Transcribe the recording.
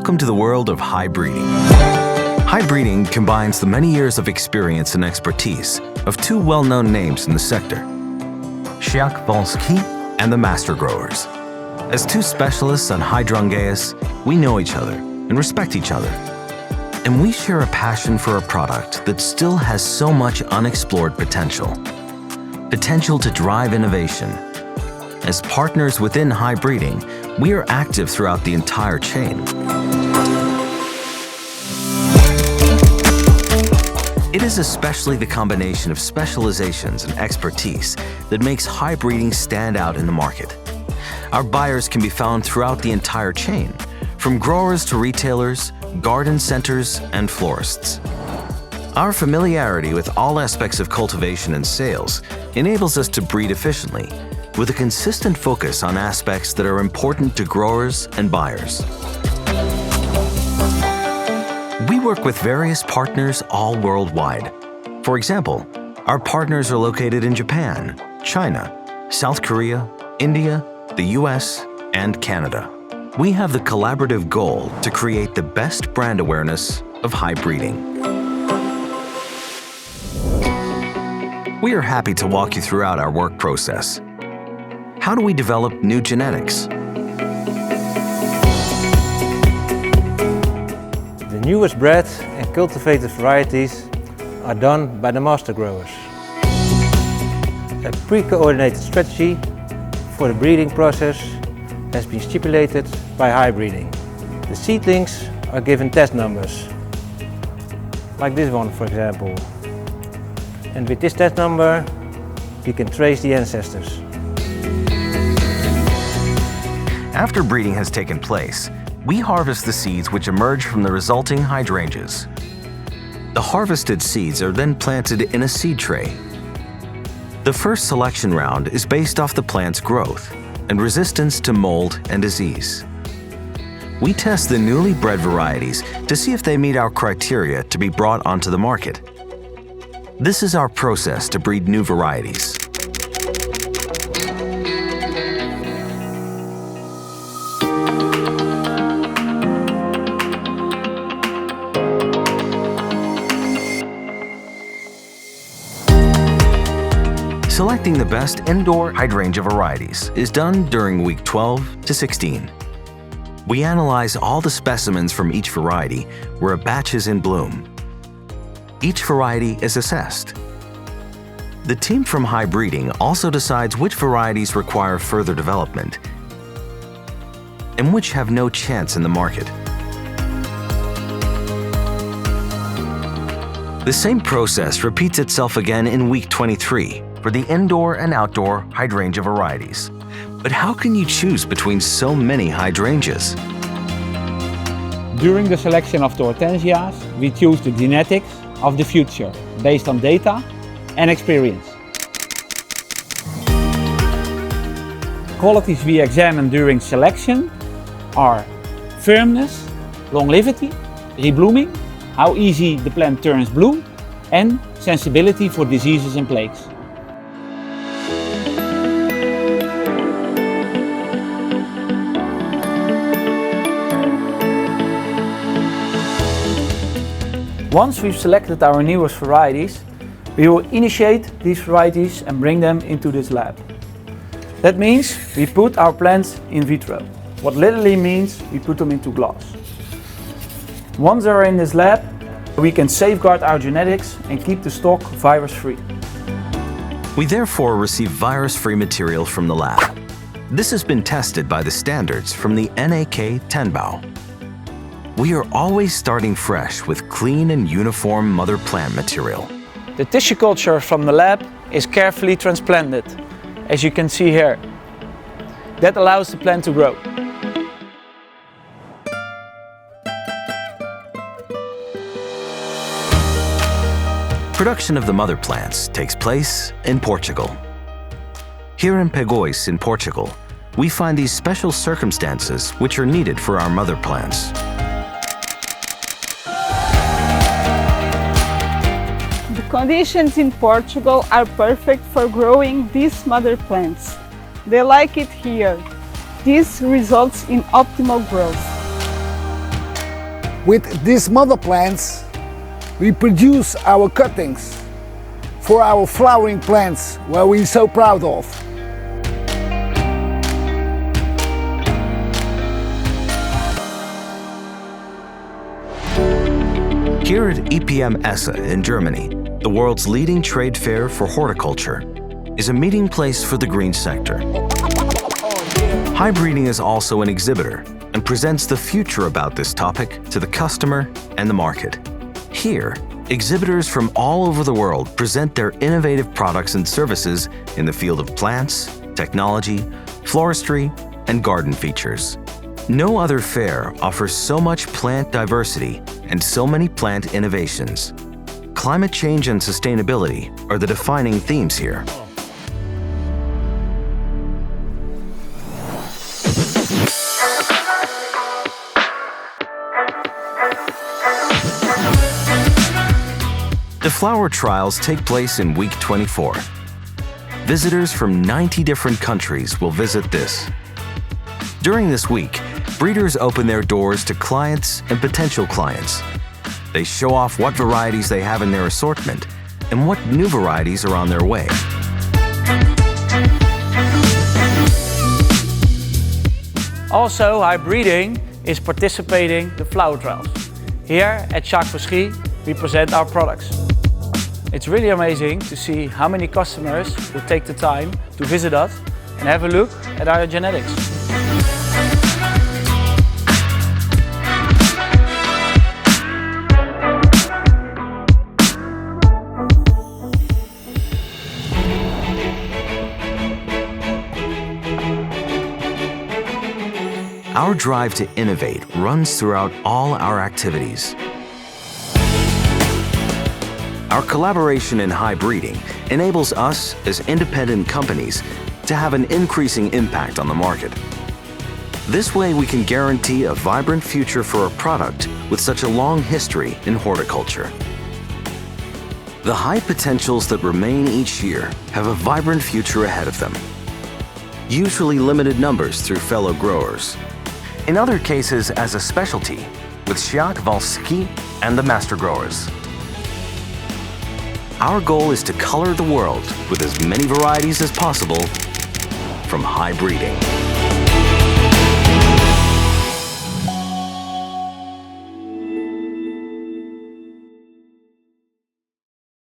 Welcome to the world of HiBreeding. HiBreeding combines the many years of experience and expertise of two well-known names in the sector, Jacques Valsky and the Master Growers. As two specialists on hydrangeas, we know each other and respect each other. And we share a passion for a product that still has so much unexplored potential. Potential to drive innovation. As partners within HiBreeding, we are active throughout the entire chain. It is especially the combination of specializations and expertise that makes HiBreeding stand out in the market. Our buyers can be found throughout the entire chain, from growers to retailers, garden centers, and florists. Our familiarity with all aspects of cultivation and sales enables us to breed efficiently, with a consistent focus on aspects that are important to growers and buyers. We work with various partners all worldwide. For example, our partners are located in Japan, China, South Korea, India, the US, and Canada. We have the collaborative goal to create the best brand awareness of HiBreeding. We are happy to walk you throughout our work process. How do we develop new genetics? The newest bred and cultivated varieties are done by the master growers. A pre-coordinated strategy for the breeding process has been stipulated by HiBreeding. The seedlings are given test numbers, like this one for example. And with this test number, we can trace the ancestors. After breeding has taken place, we harvest the seeds which emerge from the resulting hydrangeas. The harvested seeds are then planted in a seed tray. The first selection round is based off the plant's growth and resistance to mold and disease. We test the newly bred varieties to see if they meet our criteria to be brought onto the market. This is our process to breed new varieties. Selecting the best indoor hydrangea varieties is done during week 12 to 16. We analyze all the specimens from each variety where a batch is in bloom. Each variety is assessed. The team from HiBreeding also decides which varieties require further development and which have no chance in the market. The same process repeats itself again in week 23 for the indoor and outdoor hydrangea varieties. But how can you choose between so many hydrangeas? During the selection of the hortensias, we choose the genetics of the future based on data and experience. Qualities we examine during selection are firmness, longevity, reblooming, how easy the plant turns blue, and sensibility for diseases and plagues. Once we've selected our newest varieties, we will initiate these varieties and bring them into this lab. That means we put our plants in vitro, what literally means we put them into glass. Once they're in this lab, we can safeguard our genetics and keep the stock virus-free. We therefore receive virus-free material from the lab. This has been tested by the standards from the NAK Tenbau. We are always starting fresh with clean and uniform mother plant material. The tissue culture from the lab is carefully transplanted, as you can see here. That allows the plant to grow. Production of the mother plants takes place in Portugal. Here in Pegóis in Portugal, we find these special circumstances which are needed for our mother plants. The conditions in Portugal are perfect for growing these mother plants. They like it here. This results in optimal growth. With these mother plants, we produce our cuttings for our flowering plants, where we're so proud of. Here at EPM Esse in Germany, the world's leading trade fair for horticulture, is a meeting place for the green sector. HiBreeding is also an exhibitor and presents the future about this topic to the customer and the market. Here, exhibitors from all over the world present their innovative products and services in the field of plants, technology, floristry, and garden features. No other fair offers so much plant diversity and so many plant innovations. Climate change and sustainability are the defining themes here. The flower trials take place in week 24. Visitors from 90 different countries will visit this. During this week, breeders open their doors to clients and potential clients. They show off what varieties they have in their assortment and what new varieties are on their way. Also, HiBreeding is participating in the flower trials. Here at Sjaak van Schie, we present our products. It's really amazing to see how many customers will take the time to visit us and have a look at our genetics. Our drive to innovate runs throughout all our activities. Our collaboration in HiBreeding enables us, as independent companies, to have an increasing impact on the market. This way we can guarantee a vibrant future for a product with such a long history in horticulture. The high potentials that remain each year have a vibrant future ahead of them. Usually limited numbers through fellow growers. In other cases as a specialty, with Sjaak van Schie and the master growers. Our goal is to color the world with as many varieties as possible from HiBreeding.